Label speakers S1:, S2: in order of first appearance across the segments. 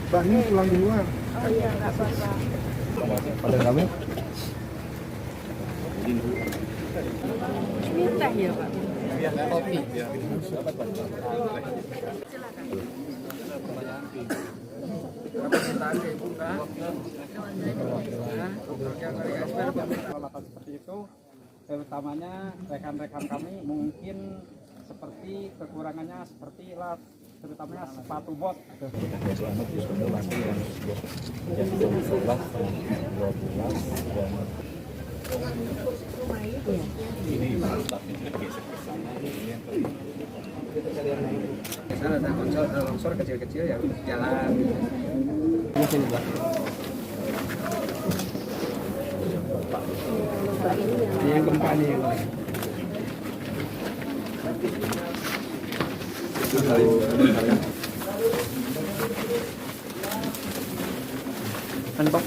S1: Mbak, ini pulang duluan.
S2: Oh iya, nggak apa-apa.
S1: Pada kami?
S2: Ini teh ya, Pak?
S1: Kopi.
S3: Seperti itu, terutamanya rekan-rekan kami mungkin seperti kekurangannya seperti lah, terutamanya sepatu bot.
S4: Sana ada longsor kecil-kecil yang jalan. Ini yang gempa nih. Mantap.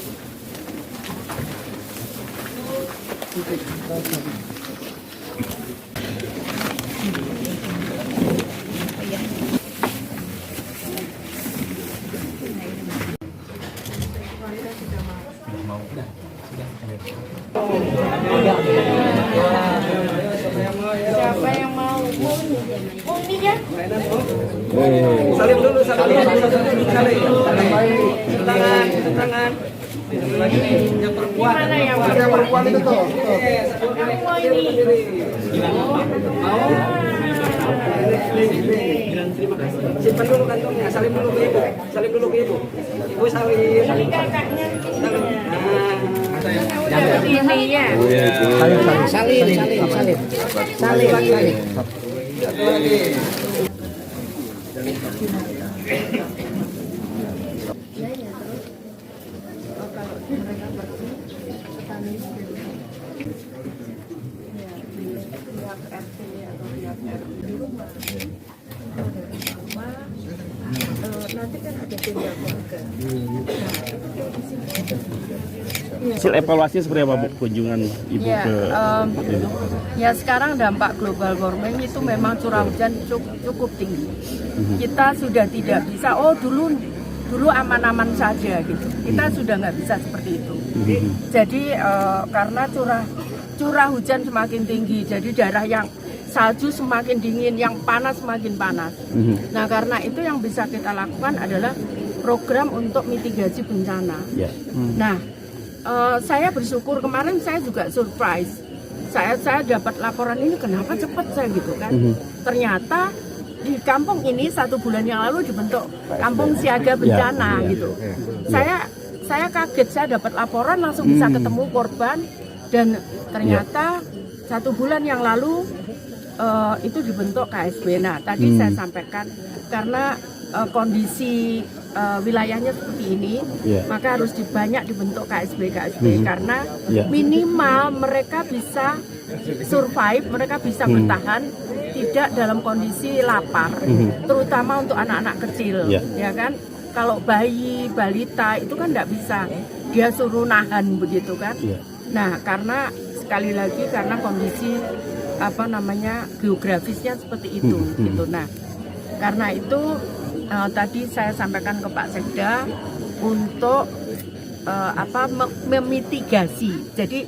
S2: Siapa yang mau? Umi ya?
S4: Salim dulu, salim. Tangan. Yang perempuan.
S2: Mana yang
S1: Yang perempuan itu tuh.
S2: Kamu mau ini?
S4: Mau? Simpan dulu kantongnya, salim dulu ke ibu. Salim dulu ke ibu. Ibu salim.
S2: Ini kakaknya. Ini ya.
S4: Salim lagi. Satu lagi.
S2: Nanti kan ada tenda keluarga.
S5: Hasil evaluasi seperti apa Bu kunjungan Ibu
S2: Ya,
S5: ke
S2: ya sekarang dampak global warming itu memang curah hujan cukup tinggi. Kita sudah tidak bisa, dulu aman-aman saja gitu. Kita sudah nggak bisa seperti itu. Jadi karena curah hujan semakin tinggi, jadi daerah yang salju semakin dingin, yang panas semakin panas. Nah karena itu yang bisa kita lakukan adalah program untuk mitigasi bencana. Nah saya bersyukur kemarin saya juga surprise. Saya dapat laporan ini kenapa cepat saya gitu kan. Ternyata di kampung ini 1 bulan yang lalu dibentuk kampung siaga bencana gitu. Saya kaget, saya dapat laporan langsung bisa ketemu korban dan ternyata 1 bulan yang lalu itu dibentuk KSB. Nah tadi saya sampaikan karena kondisi wilayahnya seperti ini, maka harus banyak dibentuk KSB karena minimal mereka bisa survive, mereka bisa bertahan tidak dalam kondisi lapar, terutama untuk anak-anak kecil, ya kan? Kalau bayi, balita itu kan tidak bisa, dia suruh nahan begitu kan? Nah karena sekali lagi karena kondisi geografisnya seperti itu, gitu. Nah karena itu tadi saya sampaikan ke Pak Sekda untuk memitigasi. Jadi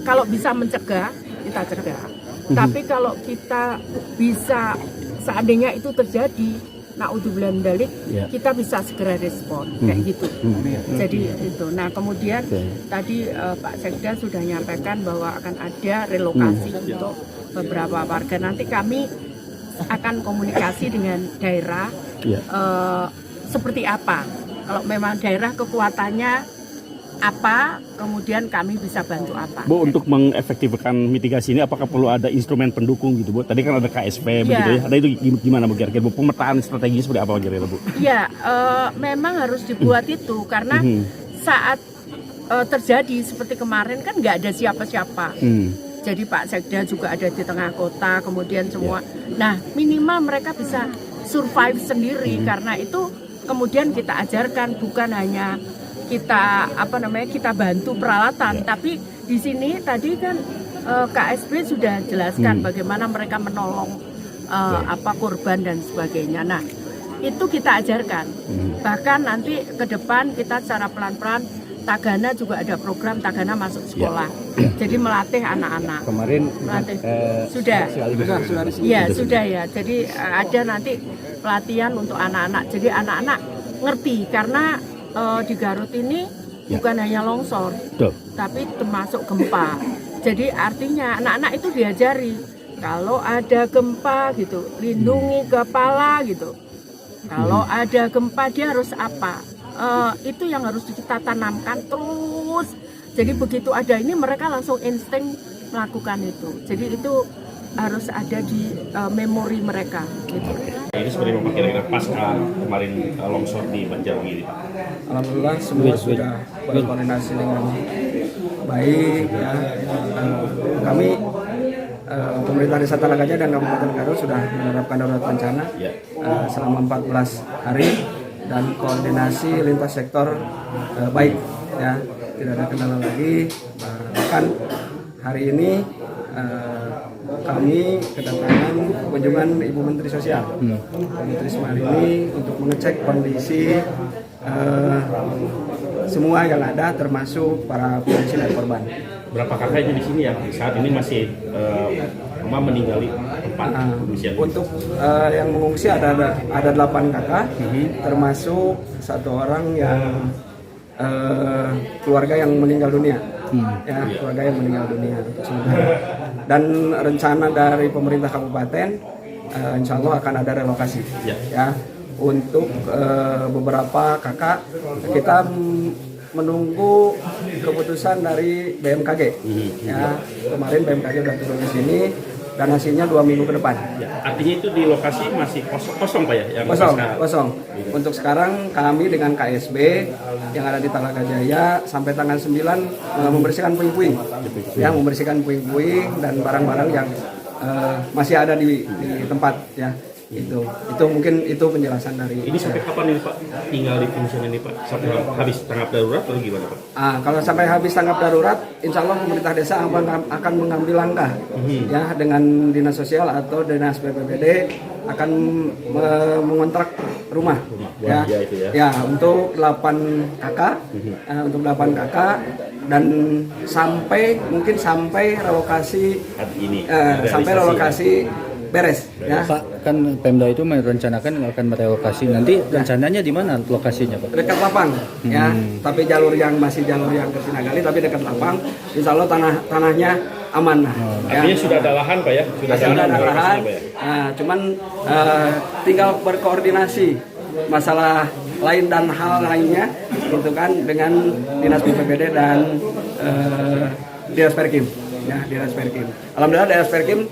S2: kalau bisa mencegah kita cegah. Tapi kalau kita bisa seandainya itu terjadi, naudzubillah min dzalik, kita bisa segera respon kayak gitu. Jadi itu. Nah kemudian tadi Pak Sekda sudah menyampaikan bahwa akan ada relokasi untuk beberapa warga. Nanti kami akan komunikasi dengan daerah seperti apa. Kalau memang daerah kekuatannya apa, kemudian kami bisa bantu apa.
S5: Bu, untuk mengefektifkan mitigasi ini apakah perlu ada instrumen pendukung gitu Bu? Tadi kan ada KSP begitu ya. Ada itu gimana Bu kira-kira Bu? Pemetaan strategi seperti apa kira-kira Bu?
S2: Ya, memang harus dibuat itu karena saat terjadi seperti kemarin kan nggak ada siapa-siapa. Jadi Pak Sekda juga ada di tengah kota, kemudian semua. Nah, minimal mereka bisa survive sendiri karena itu kemudian kita ajarkan bukan hanya kita bantu peralatan, tapi di sini tadi kan KSB sudah jelaskan bagaimana mereka menolong apa korban dan sebagainya. Nah, itu kita ajarkan. Bahkan nanti ke depan kita secara pelan-pelan Tagana juga ada program Tagana masuk sekolah. Jadi melatih anak-anak.
S1: Kemarin
S2: Melatih. Sudah. Iya, sudah ya. Jadi ada nanti pelatihan untuk anak-anak. Jadi anak-anak ngerti karena di Garut ini bukan hanya longsor, tapi termasuk gempa. Jadi artinya anak-anak itu diajari kalau ada gempa gitu, lindungi kepala gitu. Kalau ada gempa dia harus apa? Itu yang harus kita tanamkan terus. Jadi begitu ada ini mereka langsung insting melakukan itu. Jadi itu harus ada di memori mereka. Gitu.
S5: Ini seperti apa kira-kira pasca kemarin longsor di Banjarmasin, Pak?
S3: Alhamdulillah semua sudah berkoordinasi dengan baik ya. Kami pemerintah Desa Talagaja dan Kabupaten Garut sudah menerapkan darurat bencana selama 14 hari dan koordinasi lintas sektor baik ya, tidak ada kendala lagi. Bahkan hari ini kami kedatangan kunjungan Ibu Menteri Sosial, Menteri Semarini untuk mengecek kondisi semua yang ada termasuk para pengungsi dan korban.
S5: Berapa kakaknya di sini yang saat ini masih meninggali tempat pengungsian?
S3: Untuk yang mengungsi ada 8 kakak, termasuk 1 orang yang keluarga yang meninggal dunia. Ya, keluarga yang meninggal dunia untuk sementara. Dan rencana dari pemerintah kabupaten, insya Allah akan ada relokasi. Ya, untuk beberapa kakak kita menunggu keputusan dari BMKG. Ya, kemarin BMKG sudah turun di sini dan hasilnya 2 minggu ke depan.
S5: Artinya itu di lokasi masih kosong Pak ya? Yang
S3: kosong. Untuk sekarang kami dengan KSB yang ada di Talaga Jaya sampai tanggal 9 membersihkan puing-puing. Ya, membersihkan puing-puing dan barang-barang yang masih ada di tempat ya. Itu mungkin itu penjelasan dari
S5: ini sampai kapan ini Pak tinggal di pengungsian ini Pak? Sampai habis tanggap darurat atau gimana Pak?
S3: Kalau sampai habis tanggap darurat, insya Allah pemerintah desa akan mengambil langkah ya dengan dinas sosial atau dinas BPBD akan mengontrak rumah ya untuk 8 kakak untuk 8 kakak dan mungkin sampai relokasi sampai relokasi beres ya.
S1: Pak, kan Pemda itu merencanakan akan merelokasi. Nanti rencananya di mana lokasinya, Pak?
S3: Dekat lapang ya, tapi jalur yang ke Sinagali tapi dekat lapang. Insya Allah tanahnya aman.
S5: Artinya sudah ada lahan Pak ya? Sudah ada
S3: lahan. Cuman tinggal berkoordinasi masalah lain dan hal lainnya gitu kan dengan Dinas BPBD dan Dinas Perkim. Ya, Dinas Perkim. Alhamdulillah Dinas Perkim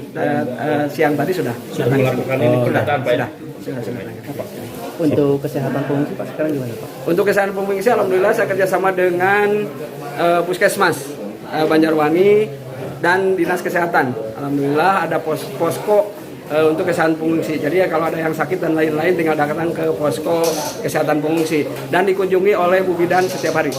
S3: siang tadi sudah
S5: melakukan ini pendataan Pak ya?
S3: Sudah.
S1: Untuk kesehatan pengungsi Pak sekarang gimana Pak?
S3: Untuk kesehatan pengungsi alhamdulillah saya kerjasama dengan Puskesmas Banjarwani dan Dinas Kesehatan. Alhamdulillah ada posko untuk kesehatan pengungsi. Jadi ya kalau ada yang sakit dan lain-lain tinggal datang ke posko kesehatan pengungsi dan dikunjungi oleh Bu Bidan setiap hari.